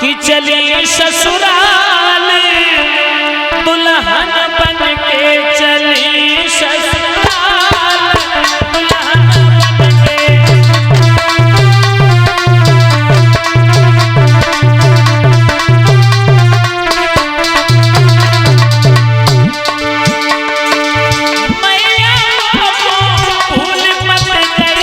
कि चली ससुराल दुल्हन बन के चली ससुराल दुल्हन बन के। मैया को भूल मत गए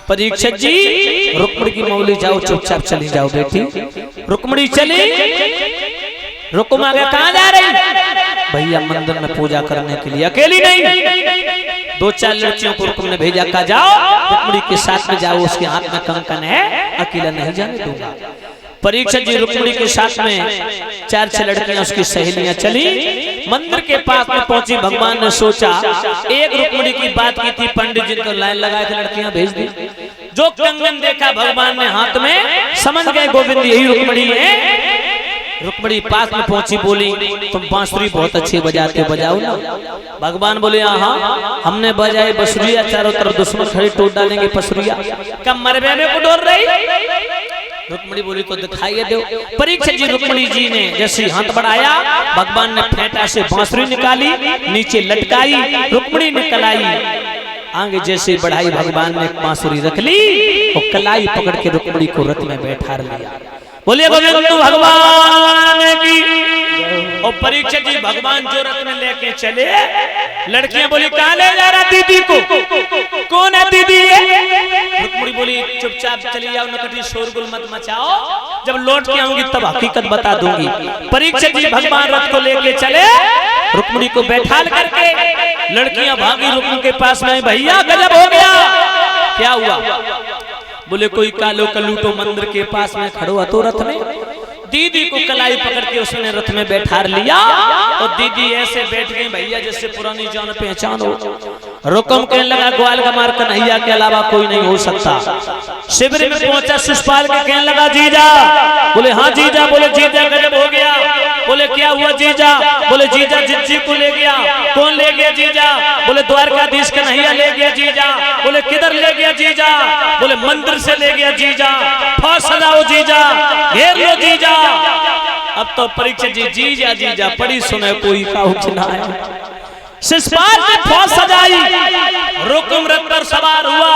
परीक्षित जी रुक्मणी की मौली जाओ चुपचाप चली जाओ बेटी। रुक्मणी चली। रुकुम आगे कहाँ जा रही? भैया मंदिर में पूजा करने के लिए। अकेली नहीं, 2-4 लड़कियों को रुकुम ने भेजा, कहा जाओ रुक्मणी के साथ में जाओ, उसके हाथ में कंकन है, अकेला नहीं जाने दूंगा। परीक्षित जी रुक्मणी के साथ में 4-6 लड़कियां उसकी सहेलियां चली। मंदिर के पास में पहुंची। भगवान ने सोचा एक रुक्मणी की बात की थी, पंडित जी को लाइन लगाए थे, लड़कियां भेज दी। जो कंगन देखा भगवान ने हाथ में, समझ गए गोविंद यही रुक्मणी है। रुक्मणी पास में पहुंची, बोली तुम बांसुरी बहुत अच्छी बजाते हो, बजाओ ना। भगवान बोले हाँ, हमने बजाए बसुरिया, चारों तरफ दुश्मन खड़े टूट डालेंगे पसुरिया, कब मरबे में को डोर रही। रुक्मणी बोली तो दिखाइए दो। परीक्षित जी रुक्मणी जी ने जैसे हाथ बढ़ाया, भगवान ने फेंटा से बांसुरी निकाली, नीचे लटकाई, रुक्मणी निकल आई। आगे जैसे बढ़ाई, भगवान ने बांसुरी रख ली और कलाई पकड़ के रुक्मणी को रथ में बैठा लिया। बोलिए गोविंद भगवान की। और परीक्षित जी भगवान जो रथ में लेके चले, लड़कियां बोली कहाँ ले जा रहा दीदी को? कौन है दीदी? रुक्मणी बोली चुपचाप चली जाओ, नकटी शोरगुल मत मचाओ, जब लौट के आऊंगी तब हकीकत बता दूंगी। परीक्षित जी भगवान रथ को लेके चले, रुक्मणी को बैठाल करके लड़कियां भागी रुक्मणी के पास में। भैया गजब हो गया। क्या हुआ? बोले कोई कालो कलूटो मंदिर के पास में खड़ो तो रथ में, दीदी को कलाई पकड़ के उसने रथ में बैठा लिया और दीदी ऐसे बैठ गई भैया जैसे पुरानी जान पहचान हो। रुकुम कहने लगा ग्वाल का मार कन्हैया के अलावा कोई नहीं हो सकता। शिविर में पहुंचा शिषपाल के कहने लगा जीजा। बोले हाँ जीजा। बोले जीजा गजब हो गया। बोले क्या हुआ जीजा? बोले जीजा जिज्जी को ले गया। कौन ले गया जीजा? बोले द्वारकाधीश कन्हैया ले गया जीजा। बोले किधर ले गया जीजा? बोले मंदिर से ले गया जीजा। फौज सजाओ जीजा, घेर लो जीजा। अब तो परीक्षित जी जीजा जीजा पड़ी सुने कोई काहू खिलाए। शिषपाल ने फौज सजाई, रुकुम रथ पर सवार हुआ,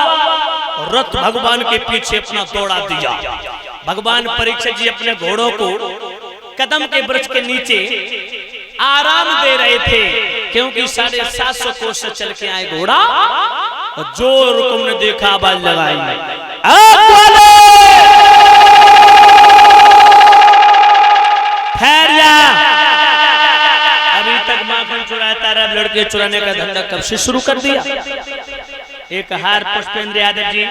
रथ भगवान के पीछे अपना दौड़ा दिया। भगवान परीक्षित जी अपने घोड़ों को कदम के वृक्ष के नीचे आराम दे रहे थे, क्योंकि 750 कोस से चल के आए घोड़ा। और जो रुकुम ने देखा आवाज लगाई, ठहर जा, अभी तक माखन चुराता रहा, लड़के चुराने का धंधा कब से शुरू कर दिया। एक हार पुष्पेंद्र यादव जी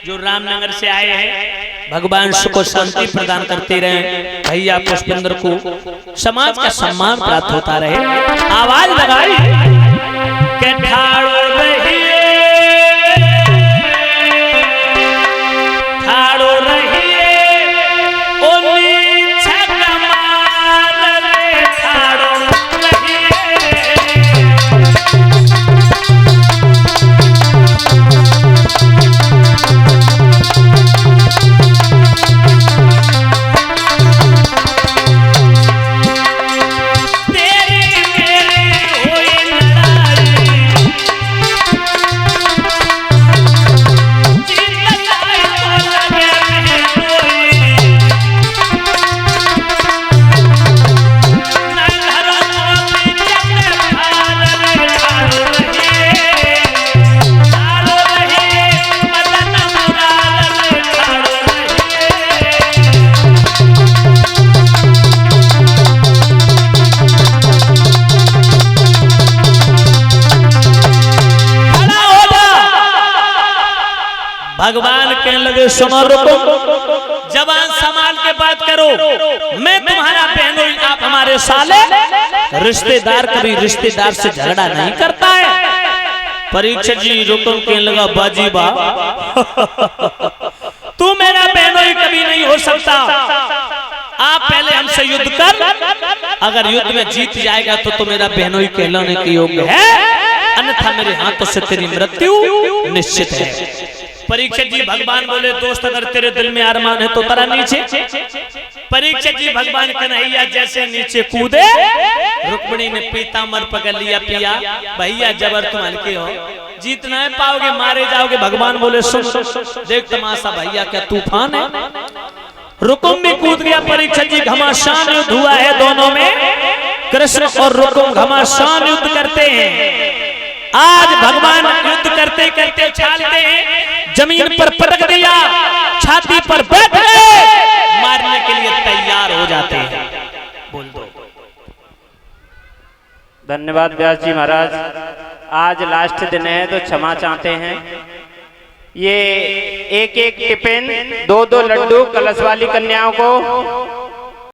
जो रामनगर से आए हैं, भगवान सुख शांति प्रदान करते रहे, भैया पुष्पेंद्र को समाज का सम्मान प्राप्त होता रहे। आवाज लगाई के ठाड़ो रहिए, ठाड़ो रहिए, ओली छकमार रे ठाड़ो रहिए। भगवान कहने लगे सुनो रुको, जबान संभाल के बात करो, मैं तुम्हारा बहनोई, आप हमारे साले। रिश्तेदार कभी रिश्तेदार से झगड़ा नहीं करता है। परीक्षित जी रुकम कहने लगा बाजी बा तू मेरा बहनोई कभी नहीं हो सकता, आप पहले हमसे युद्ध कर, अगर युद्ध में जीत जाएगा तो मेरा बहनोई कहलाने के योग्य है, अन्यथा मेरे हाथों से तेरी मृत्यु निश्चित है। परीक्षित जी भगवान बोले दोस्त अगर तेरे दिल में अरमान है तो तरा नीचे। परीक्षित जी भगवान कन्हैया जैसे नीचे कूदे, रुक्मिणी ने पीताम्बर पकड़ लिया, पिया भैया जबर तुम हल्के हो, जीत नहीं पाओगे, मारे जाओगे। भगवान बोले सुन देख तमाशा भैया क्या तूफान है। रुकुम भी कूद गया। परीक्षित जी घमासान युद्ध हुआ है दोनों में, कृष्ण और रुकुम घमासान युद्ध करते हैं। आज भगवान युद्ध करते करते उछालते हैं, जमीन पर पटक दिया, छाती पर बैठ गए, मारने के लिए तैयार हो जाते हैं। बोल दो। धन्यवाद व्यास जी महाराज। आज लास्ट दिन है तो क्षमा चाहते हैं। ये एक एक टिफिन 2-2 लड्डू कलश वाली कन्याओं को